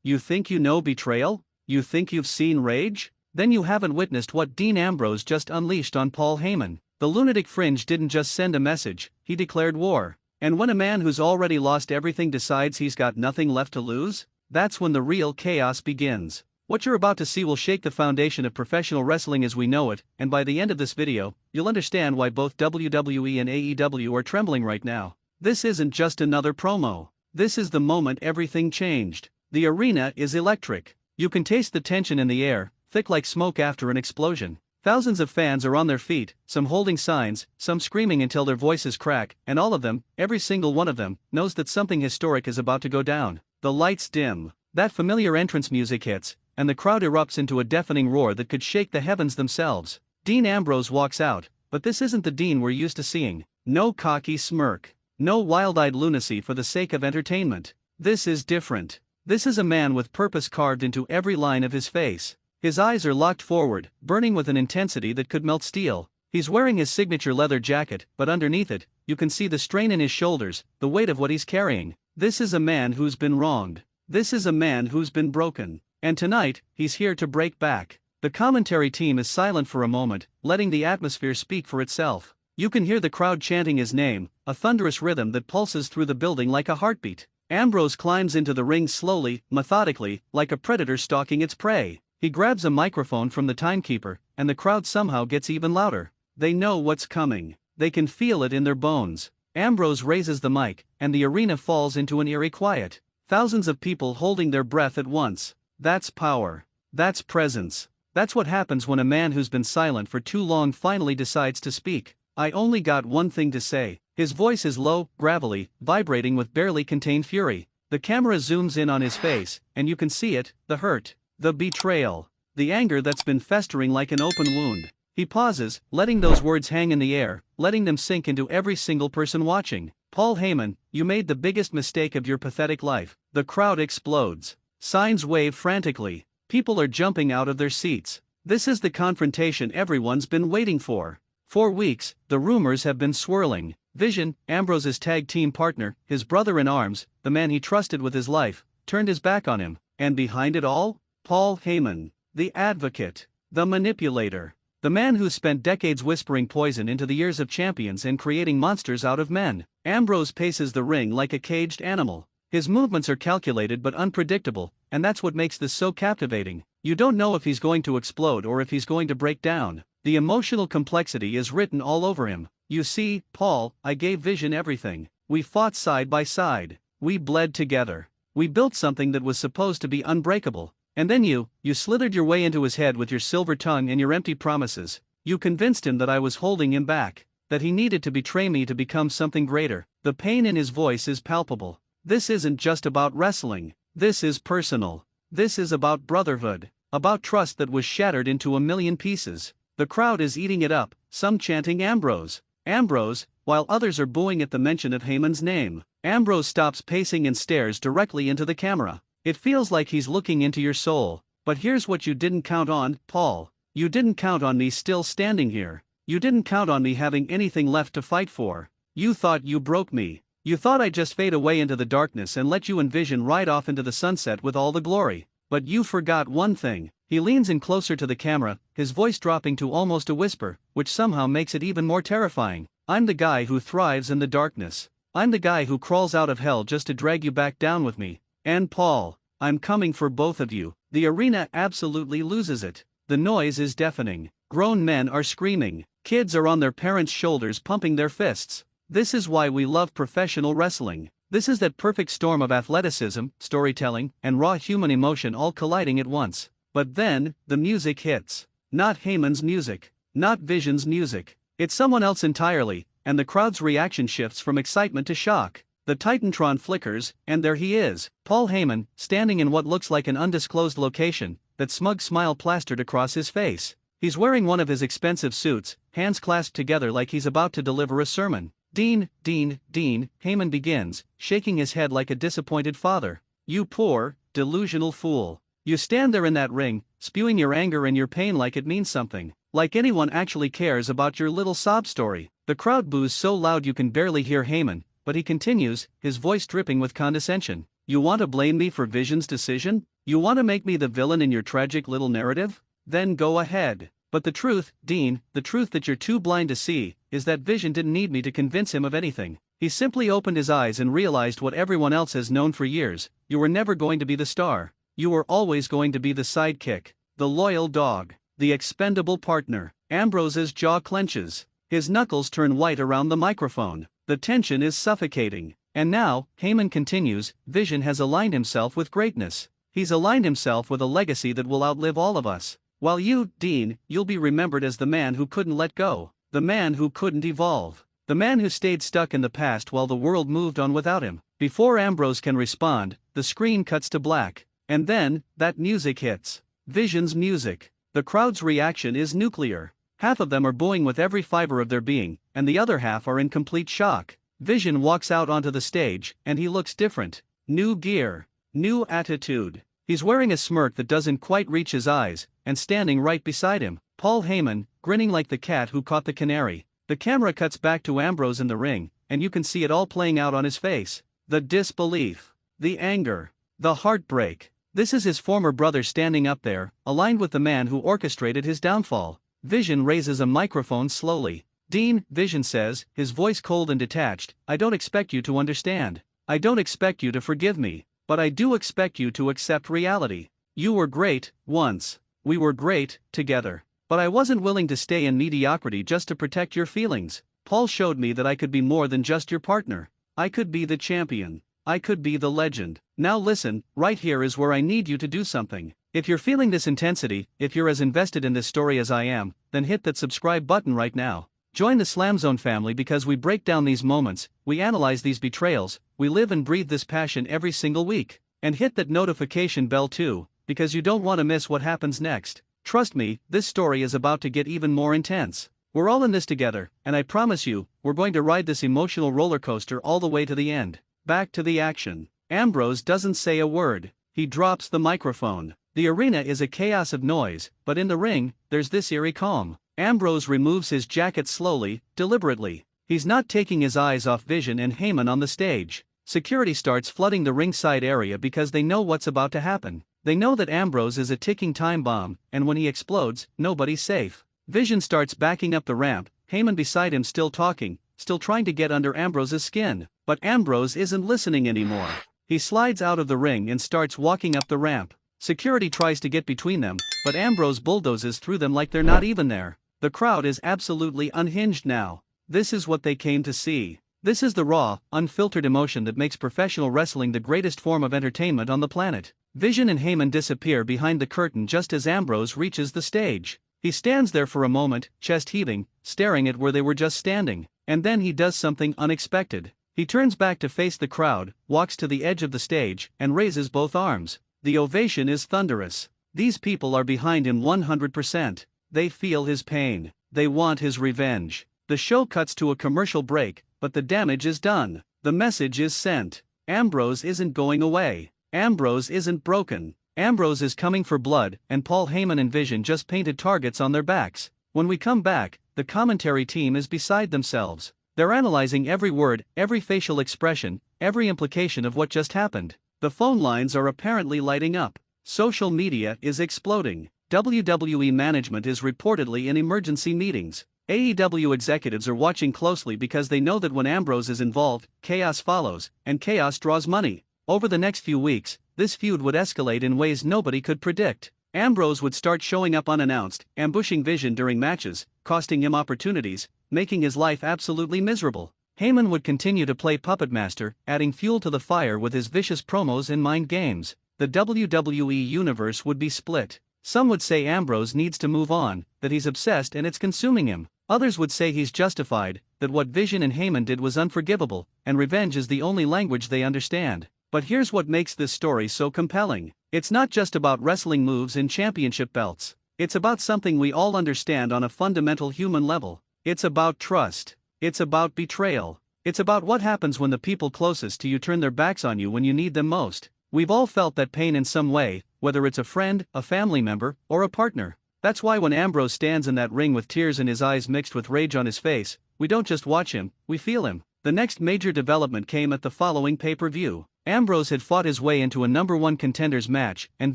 You think you know Betrayal? You think you've seen Rage? Then you haven't witnessed what Dean Ambrose just unleashed on Paul Heyman. The lunatic fringe didn't just send a message, he declared war. And when a man who's already lost everything decides he's got nothing left to lose, that's when the real chaos begins. What you're about to see will shake the foundation of professional wrestling as we know it, and by the end of this video, you'll understand why both WWE and AEW are trembling right now. This isn't just another promo. This is the moment everything changed. The arena is electric. You can taste the tension in the air, thick like smoke after an explosion. Thousands of fans are on their feet, some holding signs, some screaming until their voices crack, and all of them, every single one of them, knows that something historic is about to go down. The lights dim. That familiar entrance music hits, and the crowd erupts into a deafening roar that could shake the heavens themselves. Dean Ambrose walks out, but this isn't the Dean we're used to seeing. No cocky smirk. No wild-eyed lunacy for the sake of entertainment. This is different. This is a man with purpose carved into every line of his face. His eyes are locked forward, burning with an intensity that could melt steel. He's wearing his signature leather jacket, but underneath it, you can see the strain in his shoulders, the weight of what he's carrying. This is a man who's been wronged. This is a man who's been broken. And tonight, he's here to break back. The commentary team is silent for a moment, letting the atmosphere speak for itself. You can hear the crowd chanting his name, a thunderous rhythm that pulses through the building like a heartbeat. Ambrose climbs into the ring slowly, methodically, like a predator stalking its prey. He grabs a microphone from the timekeeper, and the crowd somehow gets even louder. They know what's coming. They can feel it in their bones. Ambrose raises the mic, and the arena falls into an eerie quiet. Thousands of people holding their breath at once. That's power. That's presence. That's what happens when a man who's been silent for too long finally decides to speak. I only got one thing to say. His voice is low, gravelly, vibrating with barely contained fury. The camera zooms in on his face, and you can see it, the hurt, the betrayal, the anger that's been festering like an open wound. He pauses, letting those words hang in the air, letting them sink into every single person watching. Paul Heyman, you made the biggest mistake of your pathetic life. The crowd explodes. Signs wave frantically. People are jumping out of their seats. This is the confrontation everyone's been waiting for. For weeks, the rumors have been swirling. Vision, Ambrose's tag team partner, his brother in arms, the man he trusted with his life, turned his back on him. And behind it all? Paul Heyman, the advocate, the manipulator, the man who spent decades whispering poison into the ears of champions and creating monsters out of men. Ambrose paces the ring like a caged animal. His movements are calculated but unpredictable, and that's what makes this so captivating. You don't know if he's going to explode or if he's going to break down. The emotional complexity is written all over him. You see, Paul, I gave Vision everything. We fought side by side. We bled together. We built something that was supposed to be unbreakable. And then you slithered your way into his head with your silver tongue and your empty promises. You convinced him that I was holding him back, that he needed to betray me to become something greater. The pain in his voice is palpable. This isn't just about wrestling. This is personal. This is about brotherhood, about trust that was shattered into a million pieces. The crowd is eating it up, some chanting Ambrose, Ambrose, while others are booing at the mention of Heyman's name. Ambrose stops pacing and stares directly into the camera. It feels like he's looking into your soul. But here's what you didn't count on, Paul. You didn't count on me still standing here. You didn't count on me having anything left to fight for. You thought you broke me. You thought I'd just fade away into the darkness and let you and Vision ride off into the sunset with all the glory. But you forgot one thing. He leans in closer to the camera, his voice dropping to almost a whisper, which somehow makes it even more terrifying. I'm the guy who thrives in the darkness. I'm the guy who crawls out of hell just to drag you back down with me. And Paul, I'm coming for both of you. The arena absolutely loses it. The noise is deafening. Grown men are screaming. Kids are on their parents' shoulders pumping their fists. This is why we love professional wrestling. This is that perfect storm of athleticism, storytelling, and raw human emotion all colliding at once. But then, the music hits. Not Heyman's music. Not Vision's music. It's someone else entirely, and the crowd's reaction shifts from excitement to shock. The Titantron flickers, and there he is, Paul Heyman, standing in what looks like an undisclosed location, that smug smile plastered across his face. He's wearing one of his expensive suits, hands clasped together like he's about to deliver a sermon. Dean, Heyman begins, shaking his head like a disappointed father. You poor, delusional fool. You stand there in that ring, spewing your anger and your pain like it means something. Like anyone actually cares about your little sob story. The crowd boos so loud you can barely hear Heyman, but he continues, his voice dripping with condescension. You want to blame me for Vision's decision? You want to make me the villain in your tragic little narrative? Then go ahead. But the truth, Dean, the truth that you're too blind to see, is that Vision didn't need me to convince him of anything. He simply opened his eyes and realized what everyone else has known for years: you were never going to be the star. You were always going to be the sidekick, the loyal dog, the expendable partner. Ambrose's jaw clenches. His knuckles turn white around the microphone. The tension is suffocating. And now, Heyman continues, Vision has aligned himself with greatness. He's aligned himself with a legacy that will outlive all of us. While you, Dean, you'll be remembered as the man who couldn't let go. The man who couldn't evolve. The man who stayed stuck in the past while the world moved on without him. Before Ambrose can respond, the screen cuts to black. And then, that music hits. Vision's music. The crowd's reaction is nuclear. Half of them are booing with every fiber of their being, and the other half are in complete shock. Vision walks out onto the stage, and he looks different. New gear. New attitude. He's wearing a smirk that doesn't quite reach his eyes, and standing right beside him, Paul Heyman, grinning like the cat who caught the canary. The camera cuts back to Ambrose in the ring, and you can see it all playing out on his face. The disbelief. The anger. The heartbreak. This is his former brother standing up there, aligned with the man who orchestrated his downfall. Vision raises a microphone slowly. Dean, Vision says, his voice cold and detached, I don't expect you to understand. I don't expect you to forgive me. But I do expect you to accept reality. You were great, once. We were great, together. But I wasn't willing to stay in mediocrity just to protect your feelings. Paul showed me that I could be more than just your partner. I could be the champion. I could be the legend. Now listen, right here is where I need you to do something. If you're feeling this intensity, if you're as invested in this story as I am, then hit that subscribe button right now. Join the SLAMZONE family because we break down these moments, we analyze these betrayals, we live and breathe this passion every single week. And hit that notification bell too, because you don't want to miss what happens next. Trust me, this story is about to get even more intense. We're all in this together, and I promise you, we're going to ride this emotional roller coaster all the way to the end. Back to the action. Ambrose doesn't say a word. He drops the microphone. The arena is a chaos of noise, but in the ring, there's this eerie calm. Ambrose removes his jacket slowly, deliberately. He's not taking his eyes off Vision and Heyman on the stage. Security starts flooding the ringside area because they know what's about to happen. They know that Ambrose is a ticking time bomb, and when he explodes, nobody's safe. Vision starts backing up the ramp, Heyman beside him still talking, still trying to get under Ambrose's skin. But Ambrose isn't listening anymore. He slides out of the ring and starts walking up the ramp. Security tries to get between them, but Ambrose bulldozes through them like they're not even there. The crowd is absolutely unhinged now. This is what they came to see. This is the raw, unfiltered emotion that makes professional wrestling the greatest form of entertainment on the planet. Vision and Heyman disappear behind the curtain just as Ambrose reaches the stage. He stands there for a moment, chest heaving, staring at where they were just standing. And then he does something unexpected. He turns back to face the crowd, walks to the edge of the stage, and raises both arms. The ovation is thunderous. These people are behind him 100%. They feel his pain. They want his revenge. The show cuts to a commercial break, but the damage is done. The message is sent. Ambrose isn't going away. Ambrose isn't broken. Ambrose is coming for blood, and Paul Heyman and Vision just painted targets on their backs. When we come back, the commentary team is beside themselves. They're analyzing every word, every facial expression, every implication of what just happened. The phone lines are apparently lighting up. Social media is exploding. WWE management is reportedly in emergency meetings. AEW executives are watching closely because they know that when Ambrose is involved, chaos follows, and chaos draws money. Over the next few weeks, this feud would escalate in ways nobody could predict. Ambrose would start showing up unannounced, ambushing Vision during matches, costing him opportunities, making his life absolutely miserable. Heyman would continue to play puppet master, adding fuel to the fire with his vicious promos and mind games. The WWE universe would be split. Some would say Ambrose needs to move on, that he's obsessed and it's consuming him. Others would say he's justified, that what Vision and Heyman did was unforgivable, and revenge is the only language they understand. But here's what makes this story so compelling. It's not just about wrestling moves and championship belts. It's about something we all understand on a fundamental human level. It's about trust. It's about betrayal. It's about what happens when the people closest to you turn their backs on you when you need them most. We've all felt that pain in some way, whether it's a friend, a family member, or a partner. That's why when Ambrose stands in that ring with tears in his eyes mixed with rage on his face, we don't just watch him, we feel him. The next major development came at the following pay-per-view. Ambrose had fought his way into a #1 contenders match, and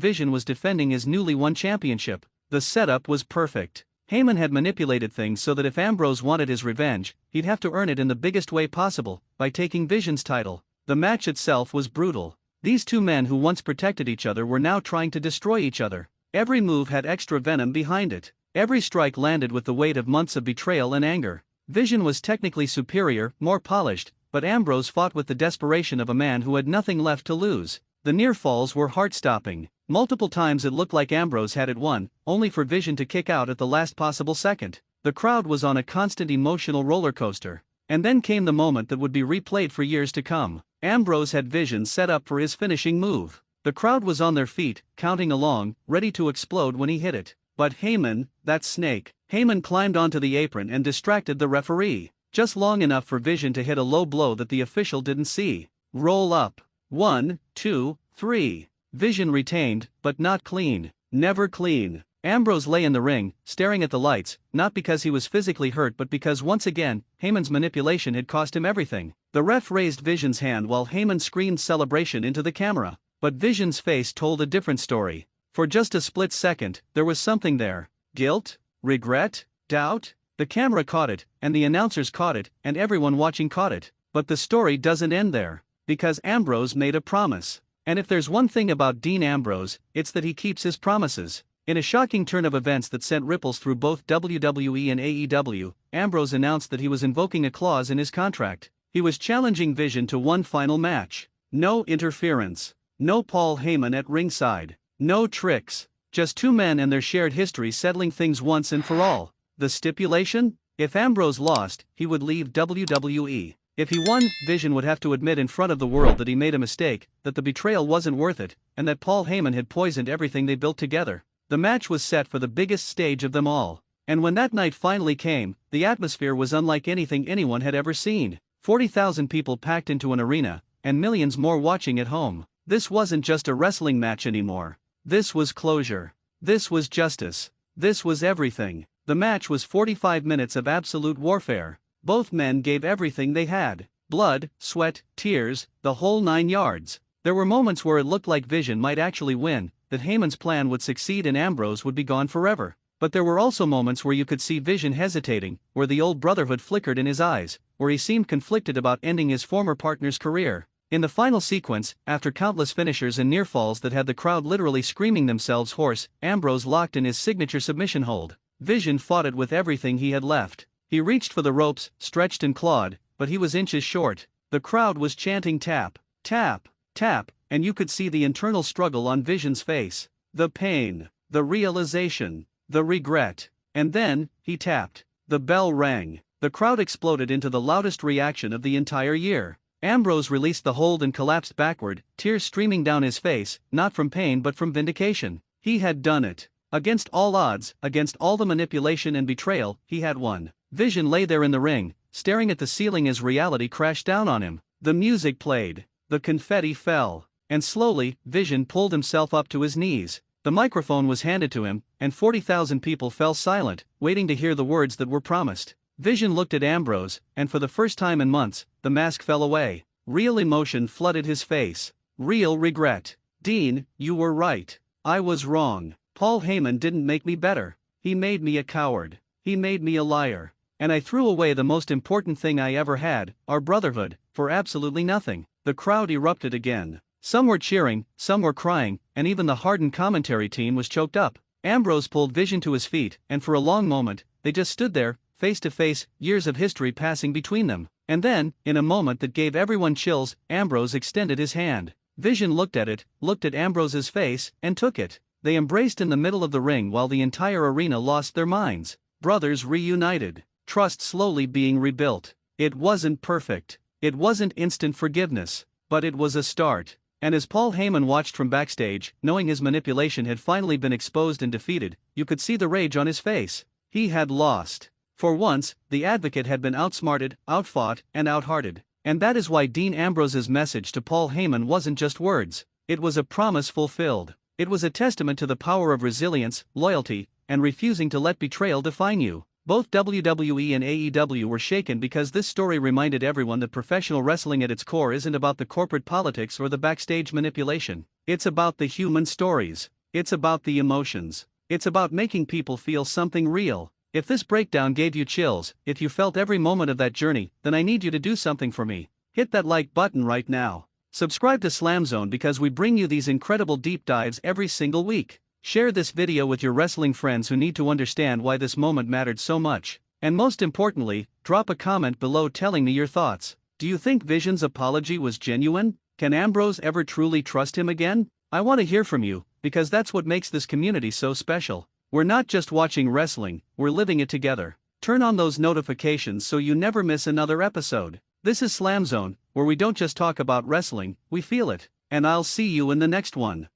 Vision was defending his newly won championship. The setup was perfect. Heyman had manipulated things so that if Ambrose wanted his revenge, he'd have to earn it in the biggest way possible, by taking Vision's title. The match itself was brutal. These two men who once protected each other were now trying to destroy each other. Every move had extra venom behind it. Every strike landed with the weight of months of betrayal and anger. Vision was technically superior, more polished, but Ambrose fought with the desperation of a man who had nothing left to lose. The near falls were heart-stopping. Multiple times it looked like Ambrose had it won, only for Vision to kick out at the last possible second. The crowd was on a constant emotional roller coaster. And then came the moment that would be replayed for years to come. Ambrose had Vision set up for his finishing move. The crowd was on their feet, counting along, ready to explode when he hit it. But Heyman, that snake. Heyman climbed onto the apron and distracted the referee, just long enough for Vision to hit a low blow that the official didn't see. Roll up. 1, 2, 3. Vision retained, but not clean. Never clean. Ambrose lay in the ring, staring at the lights, not because he was physically hurt but because once again, Heyman's manipulation had cost him everything. The ref raised Vision's hand while Heyman screamed celebration into the camera. But Vision's face told a different story. For just a split second, there was something there. Guilt? Regret? Doubt? The camera caught it, and the announcers caught it, and everyone watching caught it. But the story doesn't end there. Because Ambrose made a promise. And if there's one thing about Dean Ambrose, it's that he keeps his promises. In a shocking turn of events that sent ripples through both WWE and AEW, Ambrose announced that he was invoking a clause in his contract. He was challenging Vision to one final match. No interference. No Paul Heyman at ringside. No tricks. Just two men and their shared history settling things once and for all. The stipulation? If Ambrose lost, he would leave WWE. If he won, Vision would have to admit in front of the world that he made a mistake, that the betrayal wasn't worth it, and that Paul Heyman had poisoned everything they built together. The match was set for the biggest stage of them all. And when that night finally came, the atmosphere was unlike anything anyone had ever seen. 40,000 people packed into an arena, and millions more watching at home. This wasn't just a wrestling match anymore. This was closure. This was justice. This was everything. The match was 45 minutes of absolute warfare. Both men gave everything they had. Blood, sweat, tears, the whole 9 yards. There were moments where it looked like Vision might actually win, that Heyman's plan would succeed and Ambrose would be gone forever. But there were also moments where you could see Vision hesitating, where the old brotherhood flickered in his eyes, where he seemed conflicted about ending his former partner's career. In the final sequence, after countless finishers and near falls that had the crowd literally screaming themselves hoarse, Ambrose locked in his signature submission hold. Vision fought it with everything he had left. He reached for the ropes, stretched and clawed, but he was inches short. The crowd was chanting tap, tap, tap, and you could see the internal struggle on Vision's face. The pain, the realization, the regret. And then, he tapped. The bell rang. The crowd exploded into the loudest reaction of the entire year. Ambrose released the hold and collapsed backward, tears streaming down his face, not from pain but from vindication. He had done it. Against all odds, against all the manipulation and betrayal, he had won. Vision lay there in the ring, staring at the ceiling as reality crashed down on him. The music played. The confetti fell. And slowly, Vision pulled himself up to his knees. The microphone was handed to him, and 40,000 people fell silent, waiting to hear the words that were promised. Vision looked at Ambrose, and for the first time in months, the mask fell away. Real emotion flooded his face. Real regret. Dean, you were right. I was wrong. Paul Heyman didn't make me better. He made me a coward. He made me a liar. And I threw away the most important thing I ever had, our brotherhood, for absolutely nothing. The crowd erupted again. Some were cheering, some were crying, and even the hardened commentary team was choked up. Ambrose pulled Vision to his feet, and for a long moment, they just stood there, face to face, years of history passing between them. And then, in a moment that gave everyone chills, Ambrose extended his hand. Vision looked at it, looked at Ambrose's face, and took it. They embraced in the middle of the ring while the entire arena lost their minds. Brothers reunited. Trust slowly being rebuilt. It wasn't perfect. It wasn't instant forgiveness. But it was a start. And as Paul Heyman watched from backstage, knowing his manipulation had finally been exposed and defeated, you could see the rage on his face. He had lost. For once, the advocate had been outsmarted, outfought, and outhearted. And that is why Dean Ambrose's message to Paul Heyman wasn't just words. It was a promise fulfilled. It was a testament to the power of resilience, loyalty, and refusing to let betrayal define you. Both WWE and AEW were shaken because this story reminded everyone that professional wrestling at its core isn't about the corporate politics or the backstage manipulation. It's about the human stories. It's about the emotions. It's about making people feel something real. If this breakdown gave you chills, if you felt every moment of that journey, then I need you to do something for me. Hit that like button right now. Subscribe to SLAMZONE because we bring you these incredible deep dives every single week. Share this video with your wrestling friends who need to understand why this moment mattered so much. And most importantly, drop a comment below telling me your thoughts. Do you think Vision's apology was genuine? Can Ambrose ever truly trust him again? I want to hear from you, because that's what makes this community so special. We're not just watching wrestling, we're living it together. Turn on those notifications so you never miss another episode. This is SLAMZONE, where we don't just talk about wrestling, we feel it. And I'll see you in the next one.